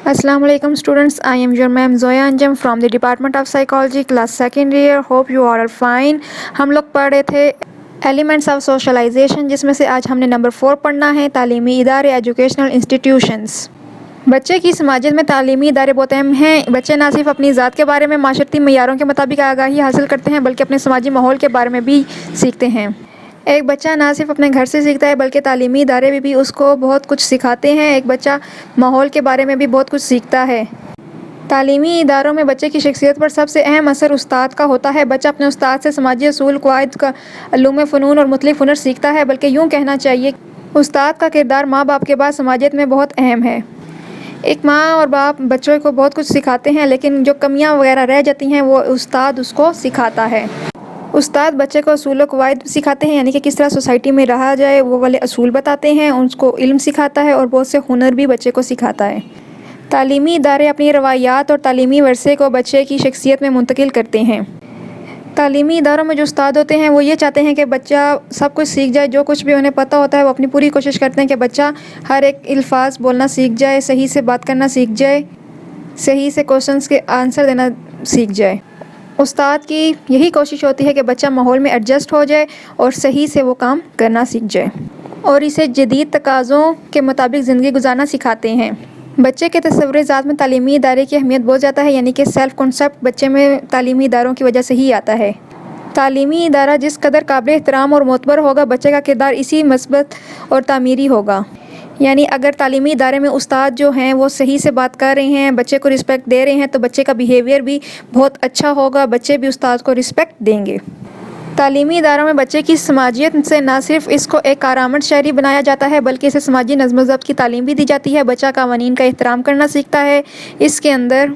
Assalamu alaikum students. I am your ma'am Zoya Anjam from the Department of Psychology, class second year. Hope you all are fine. हम लोग पढ़ रहे the elements of socialisation, जिसमें से आज हमने number 4 पढ़ना है, तालीमी इदारे, एजुकेशनल इंस्टीट्यूशंस। बच्चे की समाजियत में तालीमी इदारे बहुत अहम हैं। बच्चे ना सिर्फ अपनी ज़ात के बारे में माशरती मयारों के मुताबिक आगाही हासिल करते हैं, बल्कि अपने समाजी माहौल के बारे में भी सीखते हैं। एक बच्चा ना सिर्फ अपने घर से सीखता है, बल्कि तालीमी इदारे भी उसको बहुत कुछ सिखाते हैं। एक बच्चा माहौल के बारे में भी बहुत कुछ सीखता है। तालीमी इदारों में बच्चे की शख्सियत पर सबसे अहम असर उस्ताद का होता है। बच्चा अपने उस्ताद से समाजी असूल, क़वाइद का उलूम फ़नून और मुख्तलिफ़ हुनर सीखता है। बल्कि यूँ कहना चाहिए उस्ताद का किरदार माँ बाप के बाद समाजियत में बहुत अहम है। एक माँ और बाप बच्चों को बहुत कुछ सिखाते हैं, लेकिन जो कमियाँ वगैरह रह जाती हैं वो उस्ताद उसको सिखाता है। उस्ताद बच्चे को असूल क़वाइद सिखाते हैं, यानी कि किस तरह सोसाइटी में रहा जाए, वो वाले असूल बताते हैं, उसको इल्म सिखाता है और बहुत से हुनर भी बच्चे को सिखाता है। तालीमी इदारे अपनी रवायात और तालीमी वर्से को बच्चे की शख्सियत में मुंतकिल करते हैं। तालीमी इदारों में जो उस्ताद होते हैं वो ये चाहते हैं कि बच्चा सब कुछ सीख जाए। जो कुछ भी उन्हें पता होता है वो अपनी पूरी कोशिश करते हैं कि बच्चा हर एक अल्फाज बोलना सीख जाए, सही से बात करना सीख जाए, सही से क्वेश्चंस के आंसर देना सीख जाए। उस्ताद की यही कोशिश होती है कि बच्चा माहौल में एडजस्ट हो जाए और सही से वो काम करना सीख जाए, और इसे जदीद तकाज़ों के मुताबिक ज़िंदगी गुजारना सिखाते हैं। बच्चे के तसव्वुर ज़ात में तालीमी इदारे की अहमियत बहुत ज़्यादा है, यानी कि सेल्फ़ कॉन्सेप्ट बच्चे में तालीमी इदारों की वजह से ही आता है। तालीमी इदारा जिस कदर काबिल एहतराम और मोतबर होगा, बच्चे का किरदार इसी मस्बत और तामीरी होगा। यानी अगर तालीमी इदारे में उस्ताद जो हैं वो सही से बात कर रहे हैं, बच्चे को रिस्पेक्ट दे रहे हैं, तो बच्चे का बिहेवियर भी बहुत अच्छा होगा, बच्चे भी उस्ताद को रिस्पेक्ट देंगे। तालीमी इदारों में बच्चे की समाजियत से ना सिर्फ इसको एक कारआमद शहरी बनाया जाता है, बल्कि इसे समाजी नज़्म ज़ब्त की तालीम भी दी जाती है। बच्चा कावानीन का एहतराम करना सीखता है, इसके अंदर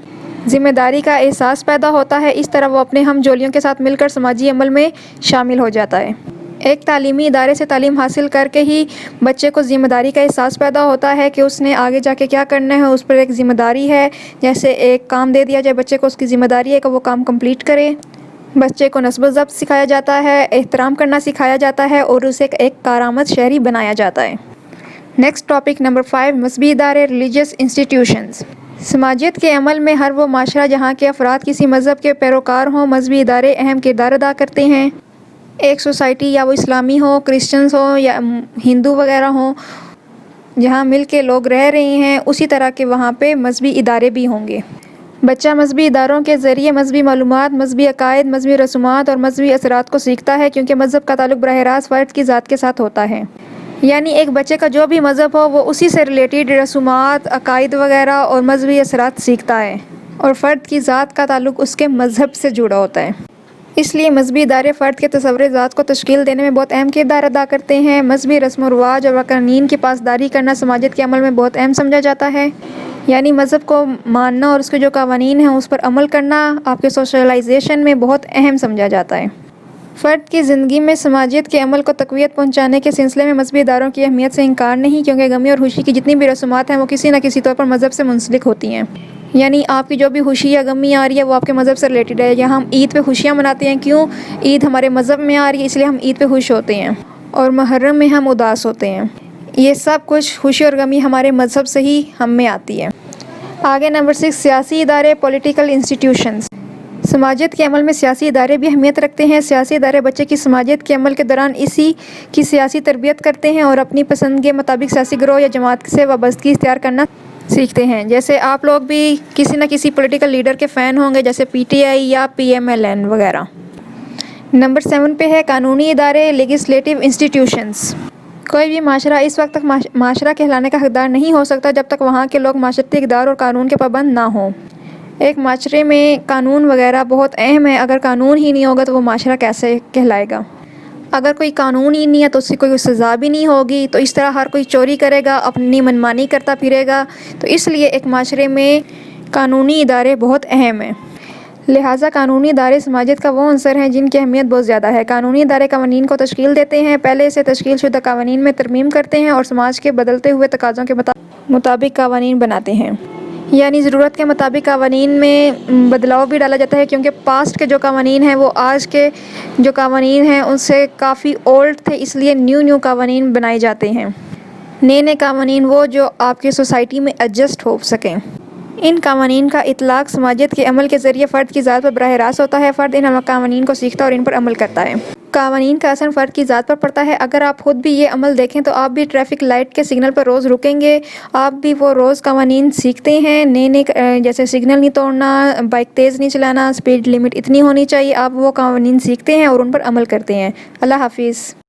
ज़िम्मेदारी का एहसास पैदा होता है। इस तरह वो अपने हम जोलियों के साथ मिलकर समाजी अमल में शामिल हो जाता है। एक तालीमी इदारे से तालीम हासिल करके ही बच्चे को ज़िम्मेदारी का एहसास पैदा होता है कि उसने आगे जाके क्या करना है, उस पर एक ज़िम्मेदारी है। जैसे एक काम दे दिया जाए बच्चे को, उसकी ज़िम्मेदारी है कि वो काम कंप्लीट करे। बच्चे को नस्ब ज़ब्त सिखाया जाता है, एहतराम करना सिखाया जाता है और उसे एक कारआमद शहरी बनाया जाता है। नेक्स्ट टॉपिक नंबर 5, मज़हबी इदारे, रिलीजियस इंस्टीट्यूशंस। समाजियत के अमल में हर वो माशरा जहाँ के अफराद किसी मज़हब के पैरोकार हों, मज़हबी इदारे अहम किरदार अदा करते हैं। एक सोसाइटी या वो इस्लामी हो, क्रिश्चियंस हो या हिंदू वगैरह हो, जहाँ मिल के लोग रह रहे हैं, उसी तरह के वहाँ पे मज़हबी इदारे भी होंगे। बच्चा मज़हबी इदारों के ज़रिए मज़हबी मालूमात, मज़हबी अकायद, मज़हबी रसूमात और मज़हबी असरात को सीखता है, क्योंकि मज़हब का ताल्लुक़ बराह रास्त फ़र्द की ज़ात के साथ होता है। यानी एक बच्चे का जो भी मज़हब हो वो उसी से रिलेटेड रसूमात, अकायद वगैरह और मज़हबी असरात सीखता है, और फ़र्द की ज़ात का ताल्लुक़ उसके मज़हब से जुड़ा होता है। इसलिए मज़हबी इदारे फ़र्द के तसव्वुर ज़ात को तश्कील देने में बहुत अहम किरदार अदा करते हैं। मज़हबी रस्म व रिवाज और क़वानीन की पासदारी करना समाजियत के अमल में बहुत अहम समझा जाता है। यानी मज़हब को मानना और उसके जो क़वानीन हैं उस पर अमल करना आपके सोशलाइजेशन में बहुत अहम समझा जाता है। फ़र्द की ज़िंदगी में समाजियत के अमल को तक़वियत पहुँचाने के सिलसिले में मज़हबी इदारों की अहमियत से इनकार नहीं, क्योंकि गमी और खुशी की जितनी भी रसूमात हैं वो किसी न किसी तौर पर मज़हब से मुंसलिक होती हैं। यानी आपकी जो भी खुशी या गमी आ रही है वो आपके मज़हब से रिलेटेड है। या हम ईद पे खुशियाँ मनाते हैं, क्यों? ईद हमारे मज़हब में आ रही है, इसलिए हम ईद पे खुश होते हैं, और मुहर्रम में हम उदास होते हैं। ये सब कुछ खुशी और गमी हमारे मज़हब से ही हम में आती है। आगे नंबर 6, सियासी इदारे, पॉलिटिकल इंस्टीट्यूशंस। समाजियत के अमल में सियासी इदारे भी अहमियत रखते हैं। सियासी इदारे बच्चे की समाजियत के अमल के दौरान इसी की सियासी तरबियत करते हैं और अपनी पसंद के मुताबिक सियासी ग्रोह या जमात से वाबस्तगी इख्तियार करना सीखते हैं। जैसे आप लोग भी किसी न किसी पॉलिटिकल लीडर के फ़ैन होंगे, जैसे PTI या PMLN वगैरह। नंबर 7 पे है कानूनी इदारे, लेजिस्लेटिव इंस्टीट्यूशंस। कोई भी माशरा इस वक्त तक माशरा कहलाने का हकदार नहीं हो सकता जब तक वहाँ के लोग माशरती इक़दार और कानून के पाबंद ना हों। एक माशरे में कानून वगैरह बहुत अहम है। अगर कानून ही नहीं होगा तो वो माशरा कैसे कहलाएगा? अगर कोई कानून ही नहीं है तो उसकी कोई सज़ा भी नहीं होगी। तो इस तरह हर कोई चोरी करेगा, अपनी मनमानी करता फिरेगा। तो इसलिए एक माशरे में कानूनी इदारे बहुत अहम हैं। लिहाजा कानूनी इदारे समाजियत का वो अंसर हैं जिनकी अहमियत बहुत ज़्यादा है। कानूनी इदारे क़वानीन को तश्कील देते हैं, पहले से तश्कील शुदा क़वानीन में तरमीम करते हैं और समाज के बदलते हुए तकाज़ों के मुताबिक क़वानीन बनाते हैं। यानी ज़रूरत के मुताबिक क़वानीन में बदलाव भी डाला जाता है, क्योंकि पास्ट के जो क़वानीन हैं वो आज के जो क़वानीन हैं उनसे काफ़ी ओल्ड थे, इसलिए न्यू क़वानीन बनाए जाते हैं। नए क़वानीन वो जो आपकी सोसाइटी में एडजस्ट हो सकें। ان قوانین کا اطلاق سماجیت کے عمل کے ذریعے فرد کی ذات پر براہ راست ہوتا ہے۔ فرد ان قوانین کو سیکھتا ہے اور ان پر عمل کرتا ہے۔ قوانین کا اثر فرد کی ذات پر پڑتا ہے۔ اگر آپ خود بھی یہ عمل دیکھیں تو آپ بھی ٹریفک لائٹ کے سگنل پر روز رکیں گے، آپ بھی وہ روز قوانین سیکھتے ہیں، نئے جیسے سگنل نہیں توڑنا، بائک تیز نہیں چلانا، اسپیڈ لمٹ اتنی ہونی چاہیے۔ آپ وہ قوانین سیکھتے ہیں اور ان پر عمل کرتے ہیں۔ اللہ حافظ۔